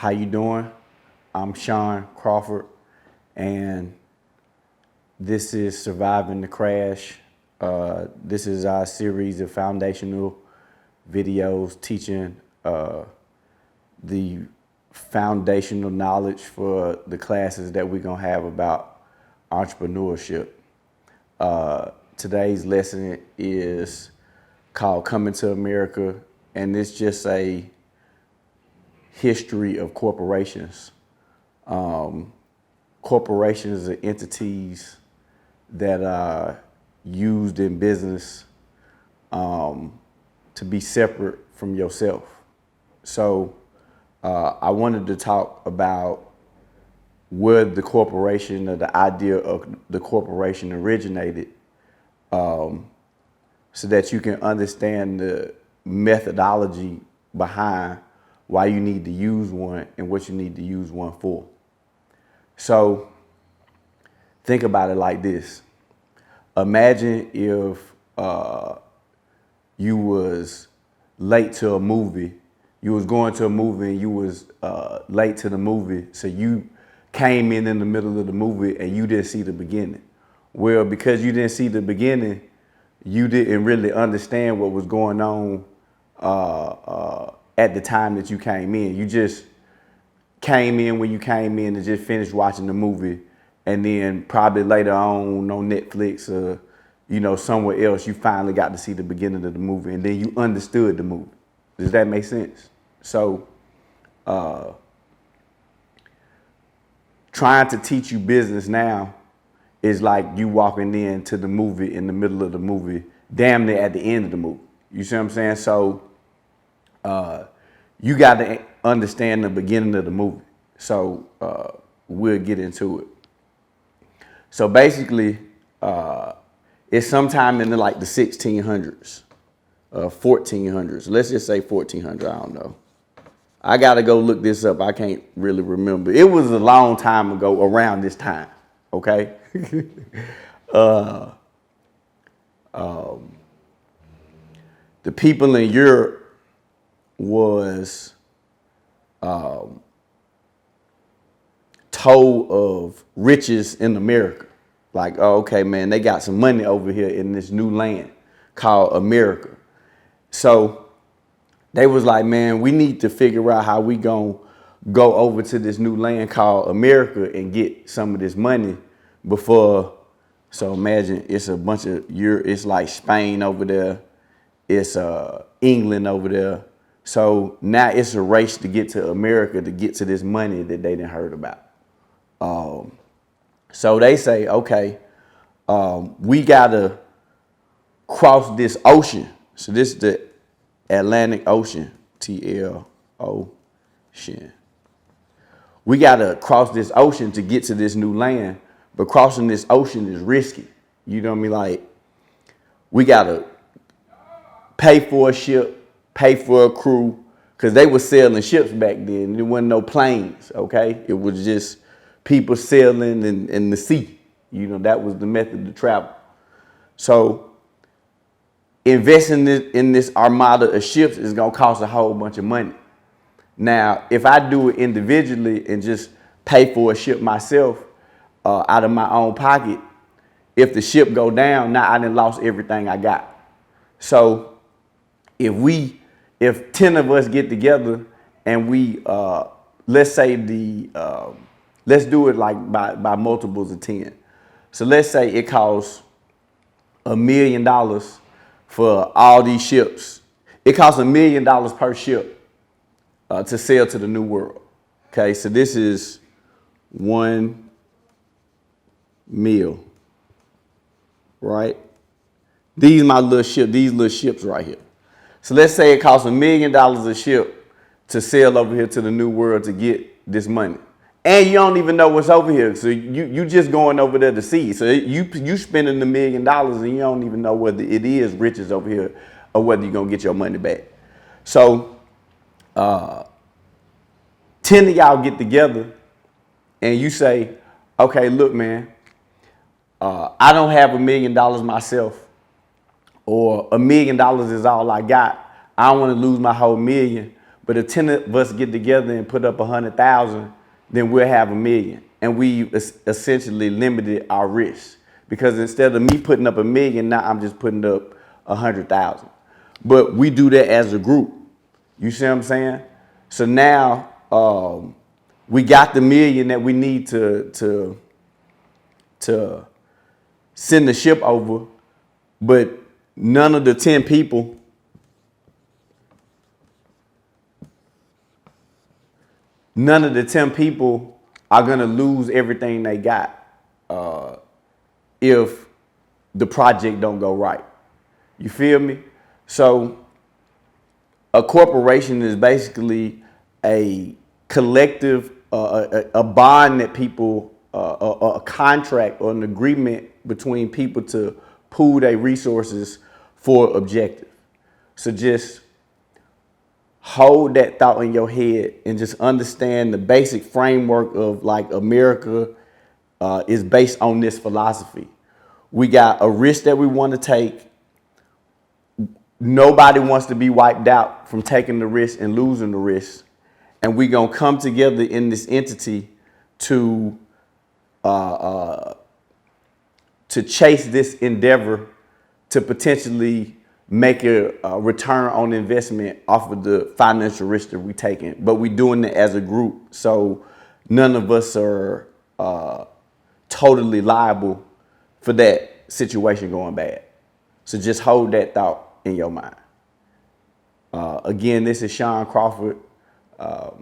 How you doing? I'm Sean Crawford, and this is Surviving the Crash. This is our series of foundational videos teaching the foundational knowledge for the classes that we're gonna have about entrepreneurship. Today's lesson is called Coming to America, and it's just a history of corporations. Corporations are entities that are used in business to be separate from yourself. So I wanted to talk about where the corporation or the idea of the corporation originated, so that you can understand the methodology behind why you need to use one and what you need to use one for. So think about it like this. Imagine if you was late to a movie. You was going to a movie and you was late to the movie, so you came in the middle of the movie and you didn't see the beginning. Well, because you didn't see the beginning, you didn't really understand what was going on at the time that you came in. You just came in when you came in and just finished watching the movie, and then probably later on Netflix or somewhere else, you finally got to see the beginning of the movie, and then you understood the movie. Does that make sense? So trying to teach you business now is like you walking into the movie in the middle of the movie, damn near at the end of the movie. You see what I'm saying? So you got to understand the beginning of the movie. So we'll get into it. So basically, it's sometime in the 1600s, 1400s. Let's just say 1400. I don't know. I got to go look this up. I can't really remember. It was a long time ago, around this time. Okay. The people in Europe was told of riches in America. Like, oh, okay, man, they got some money over here in this new land called America. So they was like, man, we need to figure out how we gonna go over to this new land called America and get some of this money before. So imagine it's a bunch of it's like Spain over there, it's England over there. So now it's a race to get to America to get to this money that they didn't heard about. So they say, okay, we gotta cross this ocean. So this is the Atlantic Ocean, T-L-O-cean. We gotta cross this ocean to get to this new land, but crossing this ocean is risky. You know what I mean? Like, we gotta pay for a ship, pay for a crew, because they were sailing ships back then. There wasn't no planes, okay? It was just people sailing in the sea. That was the method to travel. So investing in this armada of ships is gonna cost a whole bunch of money. Now, if I do it individually and just pay for a ship myself out of my own pocket, if the ship go down, now I done lost everything I got. So if 10 of us get together and we let's say let's do it like by multiples of 10. So let's say it costs $1 million for all these ships. It costs $1 million per ship to sail to the new world. Okay, so this is 1 mil, right? These little ships right here. So let's say it costs $1 million a ship to sail over here to the new world to get this money. And you don't even know what's over here. So you just going over there to see. So you spending $1 million and you don't even know whether it is riches over here or whether you're going to get your money back. So 10 of y'all get together and you say, okay, look, man, I don't have $1 million myself, or $1 million is all I got. I don't want to lose my whole million, But if 10 of us get together and put up 100,000, then we'll have 1 million. And we essentially limited our risk, because instead of me putting up 1 million, now I'm just putting up 100,000. But we do that as a group. You see what I'm saying? So now we got the 1 million that we need to send the ship over, but none of the 10 people are gonna lose everything they got if the project don't go right. You feel me? So a corporation is basically a collective, a bond that people, a contract or an agreement between people to pool their resources for objective. So just hold that thought in your head and just understand the basic framework of like America is based on this philosophy. We got a risk that we want to take. Nobody wants to be wiped out from taking the risk and losing the risk. And we're going to come together in this entity to chase this endeavor to potentially make a return on investment off of the financial risk that we're taking. But we're doing it as a group, so none of us are totally liable for that situation going bad. So just hold that thought in your mind. Again, this is Sean Crawford, the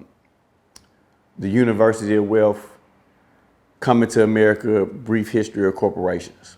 University of Wealth, Coming to America, Brief History of Corporations.